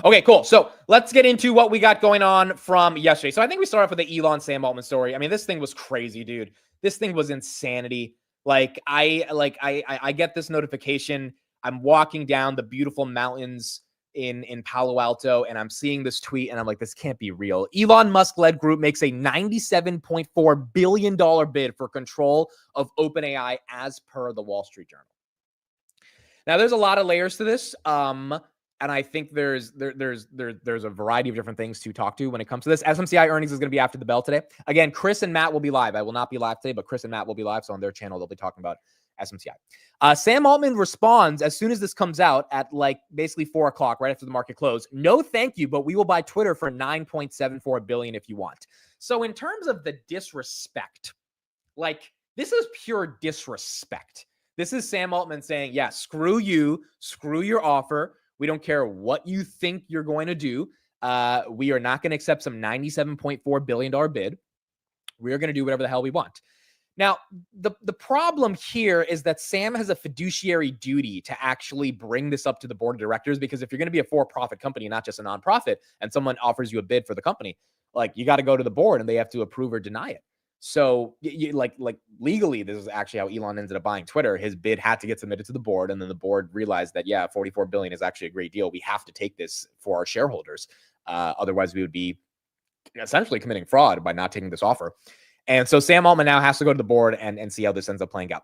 Okay, cool. So let's get into what we got going on from yesterday. So I think we start off with the Elon Sam Altman story. I mean, this thing was crazy, dude. This thing was insanity. I get this notification. I'm walking down the beautiful mountains in Palo Alto, and I'm seeing this tweet, and I'm like, this can't be real. Elon Musk-led group makes a $97.4 billion bid for control of OpenAI, as per the Wall Street Journal. Now, there's a lot of layers to this. And I think there's a variety of different things to talk to when it comes to this. SMCI earnings is going to be after the bell today. Again, Chris and Matt will be live. I will not be live today, but Chris and Matt will be live. So on their channel, they'll be talking about SMCI. Sam Altman responds as soon as this comes out at like basically 4 o'clock, right after the market close. No, thank you, but we will buy Twitter for $9.74 billion if you want. So in terms of the disrespect, like this is pure disrespect. This is Sam Altman saying, yeah, screw you, screw your offer. We don't care what you think you're going to do. We are not going to accept some $97.4 billion bid. We're going to do whatever the hell we want. Now, the problem here is that Sam has a fiduciary duty to actually bring this up to the board of directors, because if you're going to be a for-profit company, not just a nonprofit, and someone offers you a bid for the company, like you got to go to the board and they have to approve or deny it. So like legally, this is actually how Elon ended up buying Twitter. His bid had to get submitted to the board, and then the board realized that, yeah, $44 billion is actually a great deal. We have to take this for our shareholders. Otherwise, we would be essentially committing fraud by not taking this offer. And so Sam Altman now has to go to the board and see how this ends up playing out.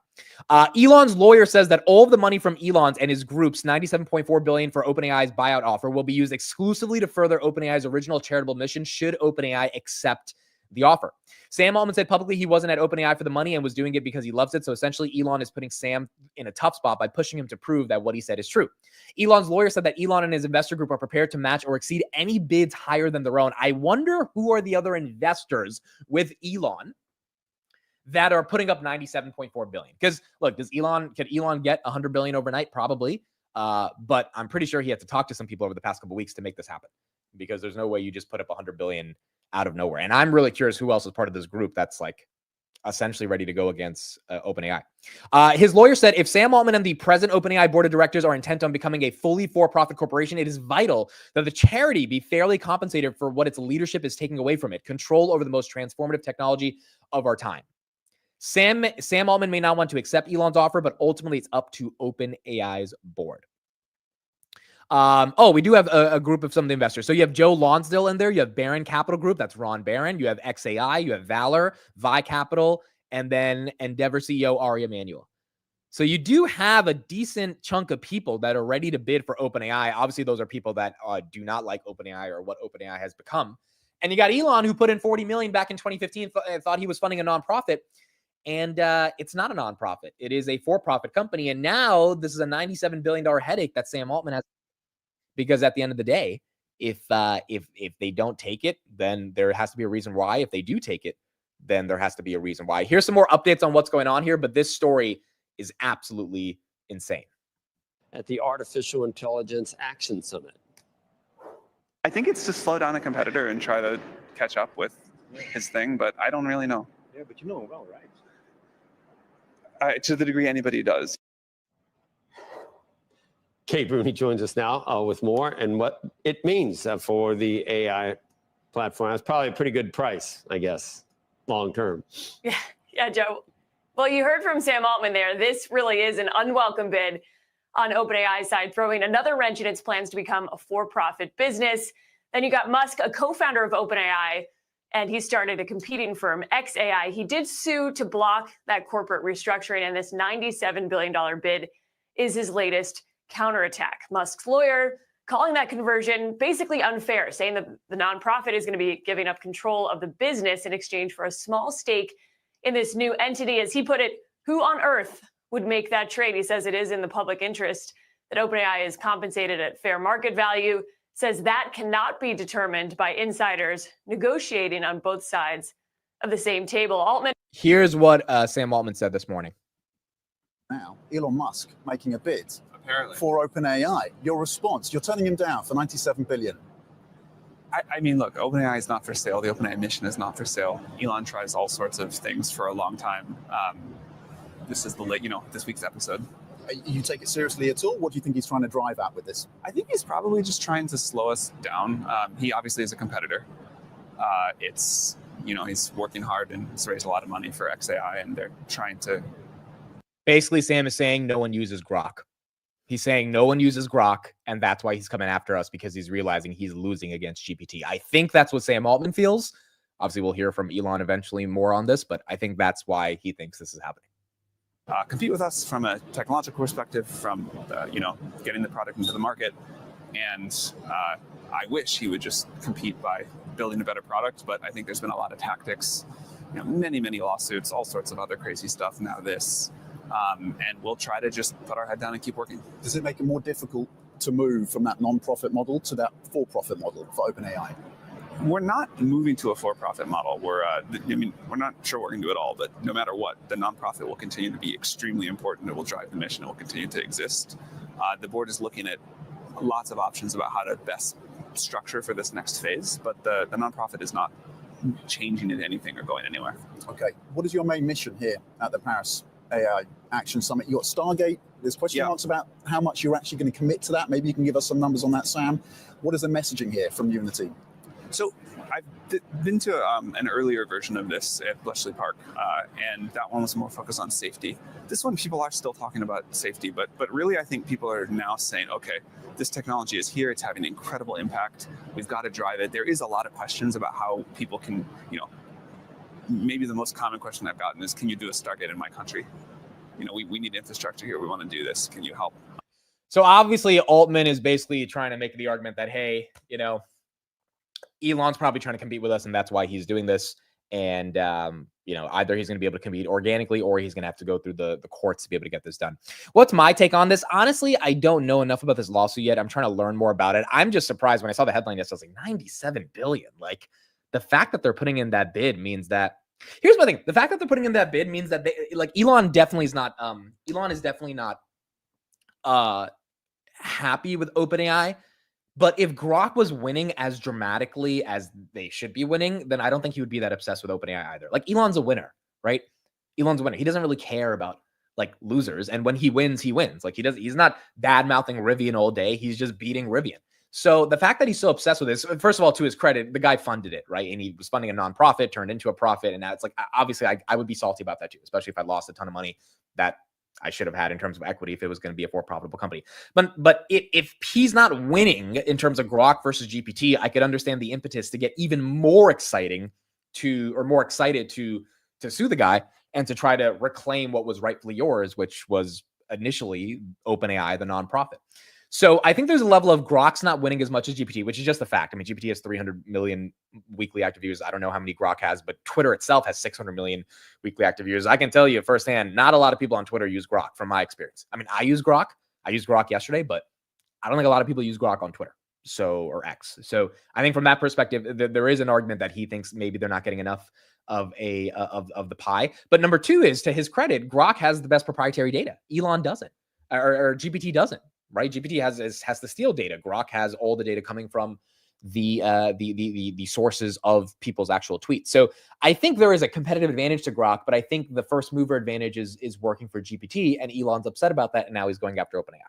Elon's lawyer says that all of the money from Elon's and his group's $97.4 billion for OpenAI's buyout offer will be used exclusively to further OpenAI's original charitable mission should OpenAI accept the offer. Sam Altman said publicly he wasn't at OpenAI for the money and was doing it because he loves it. So essentially, Elon is putting Sam in a tough spot by pushing him to prove that what he said is true. Elon's lawyer said that Elon and his investor group are prepared to match or exceed any bids higher than their own. I wonder who are the other investors with Elon that are putting up $97.4 billion. Because look, can Elon get $100 billion overnight? Probably. But I'm pretty sure he had to talk to some people over the past couple of weeks to make this happen, because there's no way you just put up $100 billion out of nowhere. And I'm really curious who else is part of this group that's like essentially ready to go against OpenAI. His lawyer said if Sam Altman and the present OpenAI board of directors are intent on becoming a fully for-profit corporation, it is vital that the charity be fairly compensated for what its leadership is taking away from it, control over the most transformative technology of our time. Sam Altman may not want to accept Elon's offer, but ultimately it's up to OpenAI's board. We do have a group of some of the investors. So you have Joe Lonsdale in there. You have Barron Capital Group. That's Ron Barron. You have XAI. You have Valor, Vi Capital, and then Endeavor CEO Ari Emanuel. So you do have a decent chunk of people that are ready to bid for OpenAI. Obviously, those are people that do not like OpenAI or what OpenAI has become. And you got Elon, who put in $40 million back in 2015, thought he was funding a nonprofit. And it's not a nonprofit. It is a for-profit company. And now this is a $97 billion headache that Sam Altman has. Because at the end of the day, if they don't take it, then there has to be a reason why. If they do take it, then there has to be a reason why. Here's some more updates on what's going on here, but this story is absolutely insane. At the Artificial Intelligence Action Summit. I think it's to slow down a competitor and try to catch up with his thing, but I don't really know. Yeah, but you know him well, right? To the degree anybody does. Kate Rooney joins us now with more and what it means for the AI platform. That's probably a pretty good price, I guess, long term. Yeah, Joe. Well, you heard from Sam Altman there. This really is an unwelcome bid on OpenAI's side, throwing another wrench in its plans to become a for-profit business. Then you got Musk, a co-founder of OpenAI, and he started a competing firm, XAI. He did sue to block that corporate restructuring, and this $97 billion bid is his latest counterattack. Musk's lawyer calling that conversion basically unfair, saying that the nonprofit is going to be giving up control of the business in exchange for a small stake in this new entity. As he put it, who on earth would make that trade? He says it is in the public interest that OpenAI is compensated at fair market value, says that cannot be determined by insiders negotiating on both sides of the same table. Altman. Here's what Sam Altman said this morning. Now, Elon Musk making a bid Apparently. for OpenAI. Your response, you're turning him down for $97 billion. I mean, look, OpenAI is not for sale. The OpenAI mission is not for sale. Elon tries all sorts of things for a long time. This is this week's episode. You take it seriously at all? What do you think he's trying to drive at with this? I think he's probably just trying to slow us down. He obviously is a competitor. It's, he's working hard and has raised a lot of money for XAI, and they're trying to. Basically, Sam is saying no one uses Grok. He's saying no one uses Grok, and that's why he's coming after us, because he's realizing he's losing against GPT. I think that's what Sam Altman feels. Obviously, we'll hear from Elon eventually more on this, but I think that's why he thinks this is happening. Compete with us from a technological perspective, from getting the product into the market, and I wish he would just compete by building a better product. But I think there's been a lot of tactics, many lawsuits, all sorts of other crazy stuff. Now this, and we'll try to just put our head down and keep working. Does it make it more difficult to move from that non-profit model to that for-profit model for OpenAI? We're not moving to a for-profit model. We're not sure we're going to do it all, but no matter what, the nonprofit will continue to be extremely important. It will drive the mission. It will continue to exist. The board is looking at lots of options about how to best structure for this next phase, but the nonprofit is not changing into anything or going anywhere. Okay. What is your main mission here at the Paris AI Action Summit? You got Stargate. There's question marks about how much you're actually going to commit to that. Maybe you can give us some numbers on that, Sam. What is the messaging here from you and the team? So I've been to an earlier version of this at Bletchley Park, and that one was more focused on safety. This one, people are still talking about safety, but really I think people are now saying, okay, this technology is here. It's having an incredible impact. We've got to drive it. There is a lot of questions about how people can, maybe the most common question I've gotten is, can you do a Stargate in my country? We need infrastructure here. We want to do this. Can you help? So obviously Altman is basically trying to make the argument that, hey, Elon's probably trying to compete with us, and that's why he's doing this. And, either he's going to be able to compete organically, or he's going to have to go through the courts to be able to get this done. What's my take on this? Honestly, I don't know enough about this lawsuit yet. I'm trying to learn more about it. I'm just surprised when I saw the headline yesterday. I was like, 97 billion. Like, the fact that they're putting in that bid means that, here's my thing. The fact that they're putting in that bid means that they, Elon definitely is not, happy with OpenAI. But if Grok was winning as dramatically as they should be winning, then I don't think he would be that obsessed with OpenAI either. Like, Elon's a winner, right? Elon's a winner. He doesn't really care about losers. And when he wins, he wins. He's not bad mouthing Rivian all day. He's just beating Rivian. So the fact that he's so obsessed with this, first of all, to his credit, the guy funded it, right? And he was funding a nonprofit, turned into a profit. And now it's obviously I would be salty about that too, especially if I lost a ton of money that I should have had in terms of equity if it was going to be a for-profitable company. But if he's not winning in terms of Grok versus GPT, I could understand the impetus to get even more excited to sue the guy and to try to reclaim what was rightfully yours, which was initially OpenAI, the nonprofit. So I think there's a level of Grok's not winning as much as GPT, which is just a fact. I mean, GPT has 300 million weekly active users. I don't know how many Grok has, but Twitter itself has 600 million weekly active users. I can tell you firsthand, not a lot of people on Twitter use Grok from my experience. I mean, I use Grok. I used Grok yesterday, but I don't think a lot of people use Grok on Twitter. Or X. So I think from that perspective, there is an argument that he thinks maybe they're not getting enough of the pie. But number two is, to his credit, Grok has the best proprietary data. Elon doesn't, or GPT doesn't. Right? GPT has the steal data. Grok has all the data coming from the sources of people's actual tweets. So I think there is a competitive advantage to Grok, but I think the first mover advantage is working for GPT, and Elon's upset about that, and now he's going after OpenAI.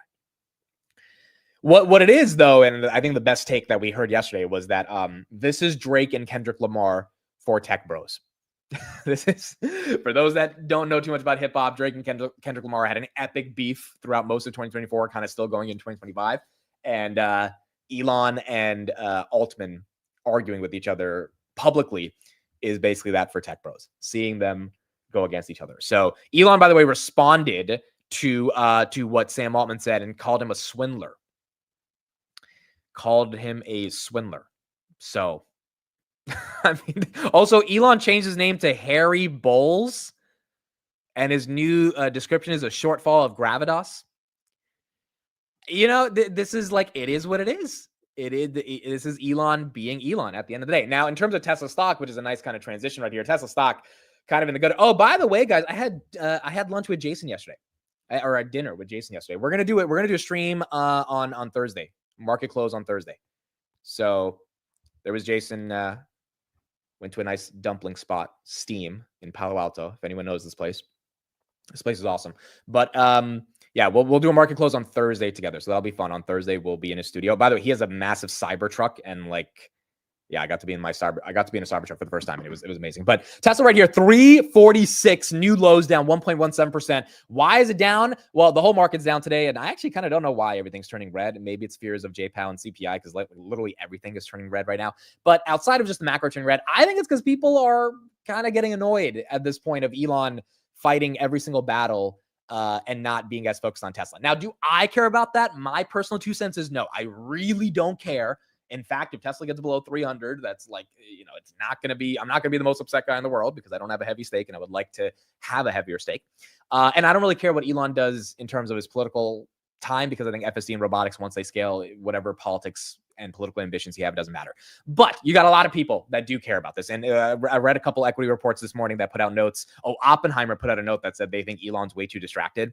What it is, though, and I think the best take that we heard yesterday was that this is Drake and Kendrick Lamar for tech bros. This is, for those that don't know too much about hip hop, Drake and Kendrick Lamar had an epic beef throughout most of 2024, kind of still going in 2025. And Elon and Altman arguing with each other publicly is basically that for tech bros, seeing them go against each other. So Elon, by the way, responded to what Sam Altman said and called him a swindler. So I mean, also Elon changed his name to Harry Bowles, and his new description is a shortfall of Gravitas. This is it is what it is. This is Elon being Elon at the end of the day. Now, in terms of Tesla stock, which is a nice kind of transition right here, Tesla stock kind of in the good. Oh, by the way, guys, I had lunch with Jason yesterday, or a dinner with Jason yesterday. We're gonna do it. We're gonna do a stream on Thursday. Market close on Thursday. So there was Jason. Went to a nice dumpling spot, Steam, in Palo Alto. If anyone knows this place is awesome. But Yeah, we'll do a market close on Thursday together. So that'll be fun. On Thursday, we'll be in his studio. By the way, he has a massive cyber truck, and like, yeah, I got to be in a cyber truck for the first time, and it was amazing. But Tesla right here, 346, new lows, down 1.17%. Why is it down? Well, the whole market's down today, and I actually kind of don't know why everything's turning red. And maybe it's fears of JPOW and CPI, because like literally everything is turning red right now. But outside of just the macro turning red, I think it's because people are kind of getting annoyed at this point of Elon fighting every single battle and not being as focused on Tesla. Now, do I care about that? My personal 2 cents is no, I really don't care. In fact, if Tesla gets below 300, that's like, it's not going to be, I'm not going to be the most upset guy in the world because I don't have a heavy stake and I would like to have a heavier stake. And I don't really care what Elon does in terms of his political time, because I think FSD and robotics, once they scale, whatever politics and political ambitions he have, it doesn't matter. But you got a lot of people that do care about this. And I read a couple equity reports this morning that put out notes. Oppenheimer put out a note that said they think Elon's way too distracted.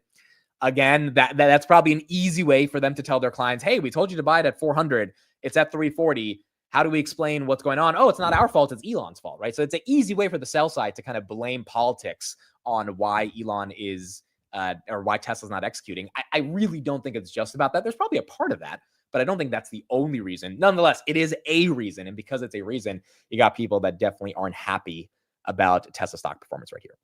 Again, that's probably an easy way for them to tell their clients, hey, we told you to buy it at 400. It's at 340. How do we explain what's going on? Oh, it's not our fault. It's Elon's fault, right? So it's an easy way for the sell side to kind of blame politics on why Elon is or why Tesla's not executing. I really don't think it's just about that. There's probably a part of that, but I don't think that's the only reason. Nonetheless, it is a reason. And because it's a reason, you got people that definitely aren't happy about Tesla stock performance right here.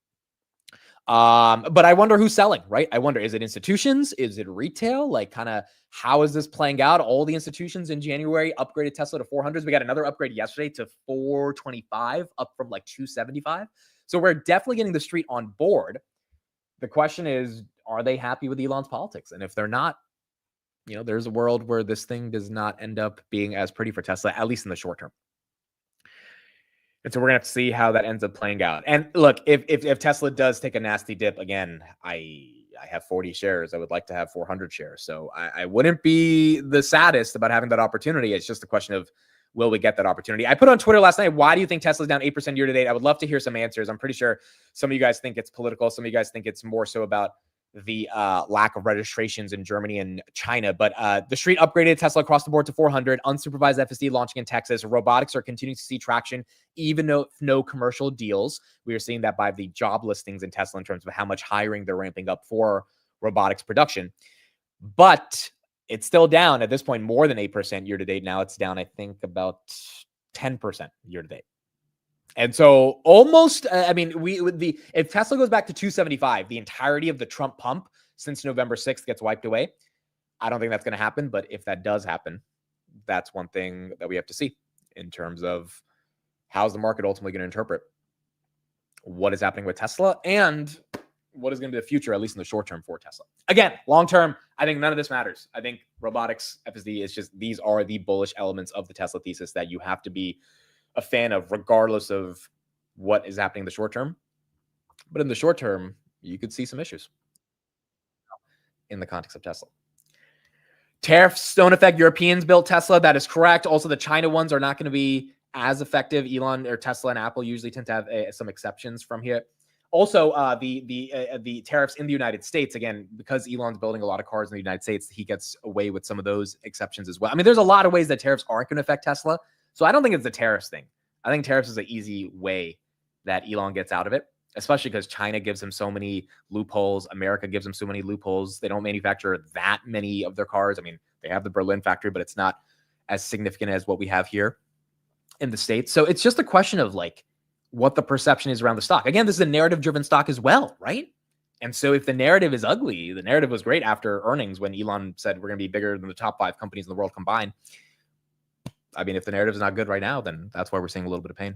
But I wonder who's selling, right? I wonder, is it institutions? Is it retail? Like, kind of, how is this playing out? All the institutions in January upgraded Tesla to 400s. We got another upgrade yesterday to 425, up from like 275. So we're definitely getting the street on board. The question is, are they happy with Elon's politics? And if they're not, there's a world where this thing does not end up being as pretty for Tesla, at least in the short term. And so we're gonna have to see how that ends up playing out. And look, if Tesla does take a nasty dip again, I have 40 shares. I would like to have 400 shares. So I wouldn't be the saddest about having that opportunity. It's just a question of, will we get that opportunity? I put on Twitter last night, why do you think Tesla's down 8% year to date? I would love to hear some answers. I'm pretty sure some of you guys think it's political. Some of you guys think it's more so about the lack of registrations in Germany and China. But the street upgraded Tesla across the board to 400, unsupervised FSD launching in Texas. Robotics are continuing to see traction, even though no commercial deals. We are seeing that by the job listings in Tesla in terms of how much hiring they're ramping up for robotics production. But it's still down at this point, more than 8% year to date. Now it's down, I think, about 10% year to date. And so almost, if Tesla goes back to 275, the entirety of the Trump pump since November 6th gets wiped away. I don't think that's going to happen. But if that does happen, that's one thing that we have to see in terms of how's the market ultimately going to interpret what is happening with Tesla and what is going to be the future, at least in the short term, for Tesla. Again, long term, I think none of this matters. I think robotics, FSD, is just, these are the bullish elements of the Tesla thesis that you have to be a fan of, regardless of what is happening in the short term. But in the short term, you could see some issues in the context of Tesla. Tariffs don't affect Europeans built Tesla. That is correct. Also, the China ones are not going to be as effective. Elon or Tesla and Apple usually tend to have some exceptions from here. Also, the tariffs in the United States, again, because Elon's building a lot of cars in the United States, he gets away with some of those exceptions as well. I mean, there's a lot of ways that tariffs aren't going to affect Tesla. So I don't think it's the tariffs thing. I think tariffs is an easy way that Elon gets out of it, especially because China gives him so many loopholes. America gives him so many loopholes. They don't manufacture that many of their cars. I mean, they have the Berlin factory, but it's not as significant as what we have here in the States. So it's just a question of like what the perception is around the stock. Again, this is a narrative-driven stock as well, right? And so if the narrative is ugly, the narrative was great after earnings when Elon said we're going to be bigger than the top 5 companies in the world combined. I mean, if the narrative is not good right now, then that's why we're seeing a little bit of pain.